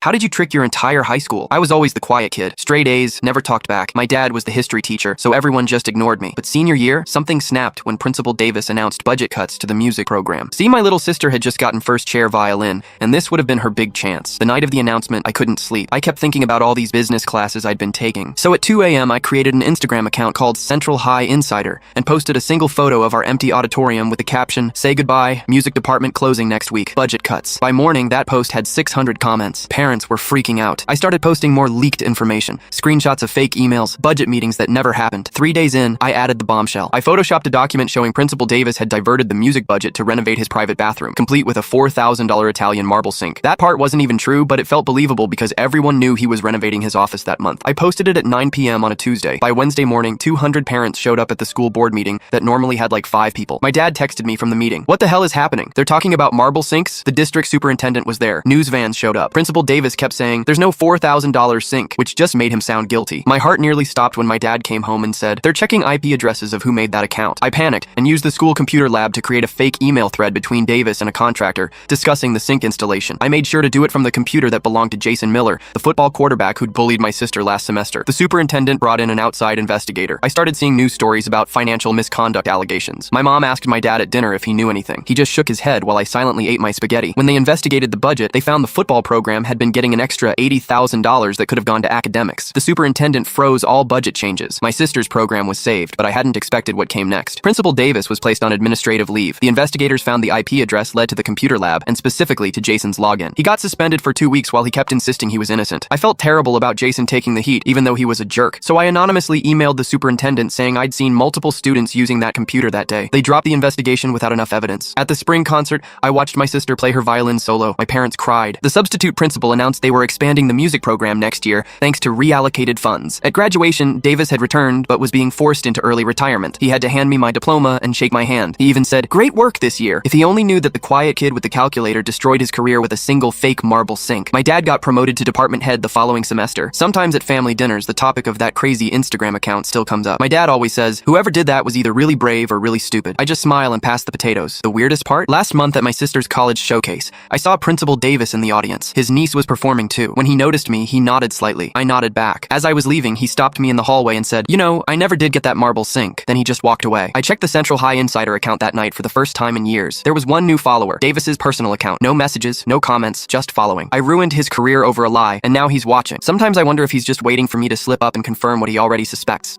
How did you trick your entire high school? I was always the quiet kid. Straight A's, never talked back. My dad was the history teacher, so everyone just ignored me. But senior year, something snapped when Principal Davis announced budget cuts to the music program. See, my little sister had just gotten first chair violin, and this would have been her big chance. The night of the announcement, I couldn't sleep. I kept thinking about all these business classes I'd been taking. So at 2 a.m., I created an Instagram account called Central High Insider and posted a single photo of our empty auditorium with the caption, "Say goodbye, music department closing next week, budget cuts." By morning, that post had 600 comments. Parents were freaking out. I started posting more leaked information, screenshots of fake emails, budget meetings that never happened. 3 days in, I added the bombshell. I photoshopped a document showing Principal Davis had diverted the music budget to renovate his private bathroom, complete with a $4,000 Italian marble sink. That part wasn't even true, but it felt believable because everyone knew he was renovating his office that month. I posted it at 9 p.m. on a Tuesday. By Wednesday morning, 200 parents showed up at the school board meeting that normally had like 5 people. My dad texted me from the meeting. "What the hell is happening? They're talking about marble sinks?" The district superintendent was there. News vans showed up. Principal Davis kept saying, "There's no $4,000 sink," which just made him sound guilty. My heart nearly stopped when my dad came home and said, "They're checking IP addresses of who made that account." I panicked and used the school computer lab to create a fake email thread between Davis and a contractor discussing the sink installation. I made sure to do it from the computer that belonged to Jason Miller, the football quarterback who'd bullied my sister last semester. The superintendent brought in an outside investigator. I started seeing news stories about financial misconduct allegations. My mom asked my dad at dinner if he knew anything. He just shook his head while I silently ate my spaghetti. When they investigated the budget, they found the football program had been getting an extra $80,000 that could have gone to academics. The superintendent froze all budget changes. My sister's program was saved, but I hadn't expected what came next. Principal Davis was placed on administrative leave. The investigators found the IP address led to the computer lab, and specifically to Jason's login. He got suspended for 2 weeks while he kept insisting he was innocent. I felt terrible about Jason taking the heat, even though he was a jerk. So I anonymously emailed the superintendent saying I'd seen multiple students using that computer that day. They dropped the investigation without enough evidence. At the spring concert, I watched my sister play her violin solo. My parents cried. The substitute principal announced they were expanding the music program next year thanks to reallocated funds. At graduation, Davis had returned but was being forced into early retirement. He had to hand me my diploma and shake my hand. He even said, "Great work this year." If he only knew that the quiet kid with the calculator destroyed his career with a single fake marble sink. My dad got promoted to department head the following semester. Sometimes at family dinners, the topic of that crazy Instagram account still comes up. My dad always says, "Whoever did that was either really brave or really stupid." I just smile and pass the potatoes. The weirdest part? Last month at my sister's college showcase, I saw Principal Davis in the audience. His niece was performing too. When he noticed me, he nodded slightly. I nodded back. As I was leaving, he stopped me in the hallway and said, "You know, I never did get that marble sink." Then he just walked away. I checked the Central High Insider account that night for the first time in years. There was one new follower, Davis's personal account. No messages, no comments, just following. I ruined his career over a lie, and now he's watching. Sometimes I wonder if he's just waiting for me to slip up and confirm what he already suspects.